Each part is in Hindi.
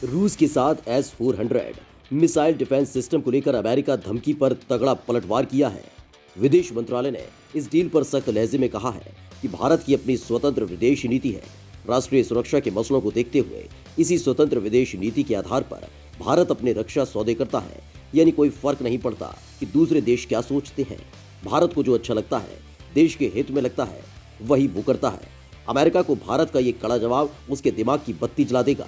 रूस के साथ S-400 मिसाइल डिफेंस सिस्टम को लेकर अमेरिका धमकी पर तगड़ा पलटवार किया है। विदेश मंत्रालय ने इस डील पर सख्त लहजे में कहा है कि भारत की अपनी स्वतंत्र विदेश नीति है। राष्ट्रीय सुरक्षा के मसलों को देखते हुए इसी स्वतंत्र विदेश नीति के आधार पर भारत अपने रक्षा सौदे करता है, यानी कोई फर्क नहीं पड़ता कि दूसरे देश क्या सोचते हैं। भारत को जो अच्छा लगता है, देश के हित में लगता है, वही वो करता है। अमेरिका को भारत का ये कड़ा जवाब उसके दिमाग की बत्ती जला देगा।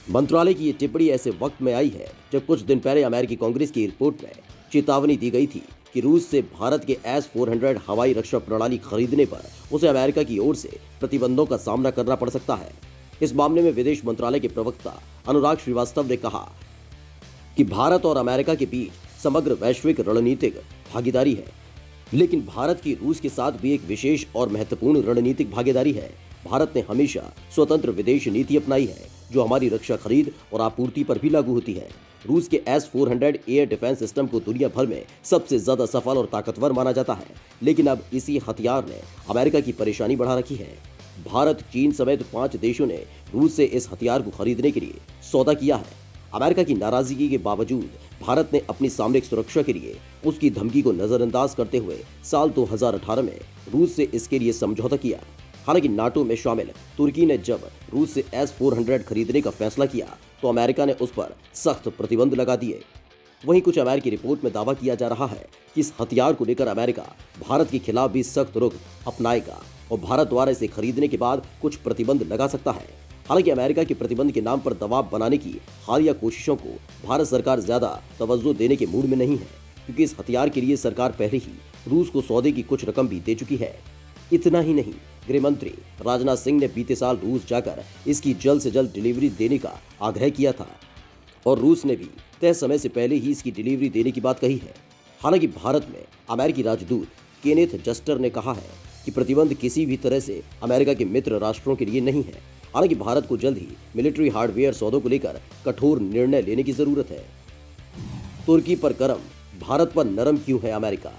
मंत्रालय की ये टिप्पणी ऐसे वक्त में आई है जब कुछ दिन पहले अमेरिकी कांग्रेस की रिपोर्ट में चेतावनी दी गई थी कि रूस से भारत के S-400 हवाई रक्षा प्रणाली खरीदने पर उसे अमेरिका की ओर से प्रतिबंधों का सामना करना पड़ सकता है। इस मामले में विदेश मंत्रालय के प्रवक्ता अनुराग श्रीवास्तव ने कहा कि भारत और अमेरिका के बीच समग्र वैश्विक रणनीतिक भागीदारी है, लेकिन भारत की रूस के साथ भी एक विशेष और महत्वपूर्ण रणनीतिक भागीदारी है। भारत ने हमेशा स्वतंत्र विदेश नीति अपनाई है, जो हमारी रक्षा खरीद और आपूर्ति पर भी लागू होती है। रूस के S-400 एयर डिफेंस सिस्टम को दुनिया भर में सबसे ज्यादा सफल और ताकतवर माना जाता है, लेकिन अब इसी हथियार ने अमेरिका की परेशानी बढ़ा रखी है। भारत, चीन समेत 5 देशों ने रूस से इस हथियार को खरीदने के लिए सौदा किया है। अमेरिका की नाराजगी के बावजूद भारत ने अपनी सामरिक सुरक्षा के लिए उसकी धमकी को नजरअंदाज करते हुए साल 2018 में रूस से इसके लिए समझौता किया। हालांकि नाटो में शामिल तुर्की ने जब रूस से S-400 खरीदने का फैसला किया तो अमेरिका ने उस पर सख्त प्रतिबंध लगा दिए। वहीं कुछ अमेरिकी रिपोर्ट में दावा किया जा रहा है कि इस हथियार को लेकर अमेरिका भारत के खिलाफ भी सख्त रुख अपनाएगा और भारत द्वारा इसे खरीदने के बाद कुछ प्रतिबंध लगा सकता है। हालांकि अमेरिका के प्रतिबंध के नाम पर दबाव बनाने की हालिया कोशिशों को भारत सरकार ज्यादा तवज्जो देने के मूड में नहीं है, क्योंकि इस हथियार के लिए सरकार पहले ही रूस को सौदे की कुछ रकम भी दे चुकी है। इतना ही नहीं, गृह मंत्री राजनाथ सिंह ने बीते साल रूस जाकर इसकी जल्द से जल्द डिलीवरी देने का आग्रह किया था और रूस ने भी तय समय से पहले ही इसकी डिलीवरी देने की बात कही है। हालांकि भारत में अमेरिकी राजदूत केनेथ जस्टर ने कहा है कि प्रतिबंध किसी भी तरह से अमेरिका के मित्र राष्ट्रों के लिए नहीं है। हालांकि भारत को जल्द ही मिलिट्री हार्डवेयर सौदों को लेकर कठोर निर्णय लेने की जरूरत है। तुर्की पर गरम, भारत पर नरम क्यों है अमेरिका?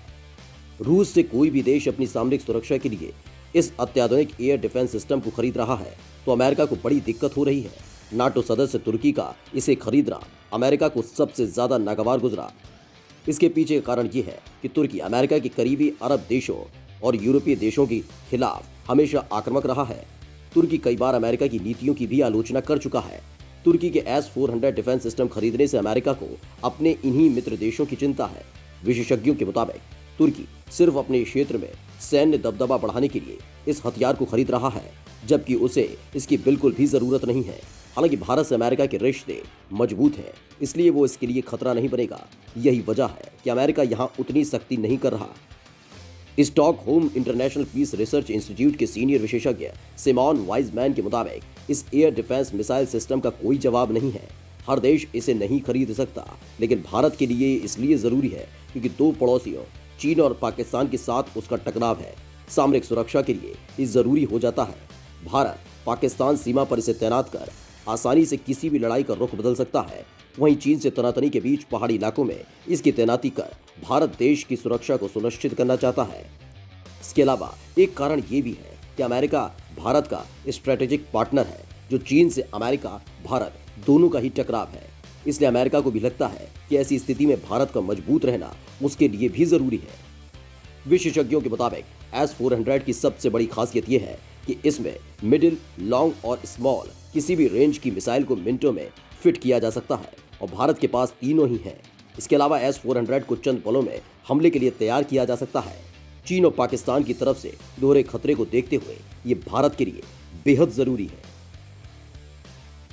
रूस से कोई भी देश अपनी सामरिक सुरक्षा के लिए इस अत्याधुनिक एयर डिफेंस सिस्टम को खरीद रहा है तो अमेरिका को बड़ी दिक्कत हो रही है। नाटो सदस्य तुर्की का इसे खरीदना अमेरिका को सबसे ज्यादा नागवार गुजरा। इसके पीछे का कारण यह है कि तुर्की अमेरिका के करीबी अरब देशों और यूरोपीय देशों के खिलाफ हमेशा आक्रामक रहा है। तुर्की कई बार अमेरिका की नीतियों की भी आलोचना कर चुका है। तुर्की के S-400 डिफेंस सिस्टम खरीदने से अमेरिका को अपने इन्हीं मित्र देशों की चिंता है। विशेषज्ञों के मुताबिक तुर्की सिर्फ अपने क्षेत्र में सैन्य दबदबा बढ़ाने के लिए इस हथियार को खरीद रहा है, जबकि उसे इसकी बिल्कुल भी जरूरत नहीं है। हालांकि भारत से अमेरिका के रिश्ते मजबूत हैं, इसलिए वो इसके लिए खतरा नहीं बनेगा। यही वजह है कि अमेरिका यहाँ उतनी सख्ती नहीं कर रहा। Stockholm International Peace Research Institute के सीनियर विशेषज्ञ सिमोन वाइजमैन के मुताबिक इस एयर डिफेंस मिसाइल सिस्टम का कोई जवाब नहीं है। हर देश इसे नहीं खरीद सकता, लेकिन भारत के लिए इसलिए जरूरी है क्योंकि दो पड़ोसियों चीन और पाकिस्तान के साथ उसका टकराव है। सामरिक सुरक्षा के लिए ये जरूरी हो जाता है। भारत पाकिस्तान सीमा पर इसे तैनात कर आसानी से किसी भी लड़ाई का रुख बदल सकता है। वहीं चीन से तनातनी के बीच पहाड़ी इलाकों में इसकी तैनाती कर भारत देश की सुरक्षा को सुनिश्चित करना चाहता है। इसके अलावा एक कारण ये भी है कि अमेरिका भारत का स्ट्रेटेजिक पार्टनर है, जो चीन से अमेरिका भारत दोनों का ही टकराव है। इसलिए अमेरिका को भी लगता है कि ऐसी स्थिति में भारत का मजबूत रहना उसके लिए भी जरूरी है। विशेषज्ञों के मुताबिक S-400 की सबसे बड़ी खासियत यह है कि इसमें मिडिल, लॉन्ग और स्मॉल किसी भी रेंज की मिसाइल को मिनटों में फिट किया जा सकता है और भारत के पास तीनों ही हैं। इसके अलावा S-400 को चंद पलों में हमले के लिए तैयार किया जा सकता है। चीन और पाकिस्तान की तरफ से दोहरे खतरे को देखते हुए ये भारत के लिए बेहद जरूरी है।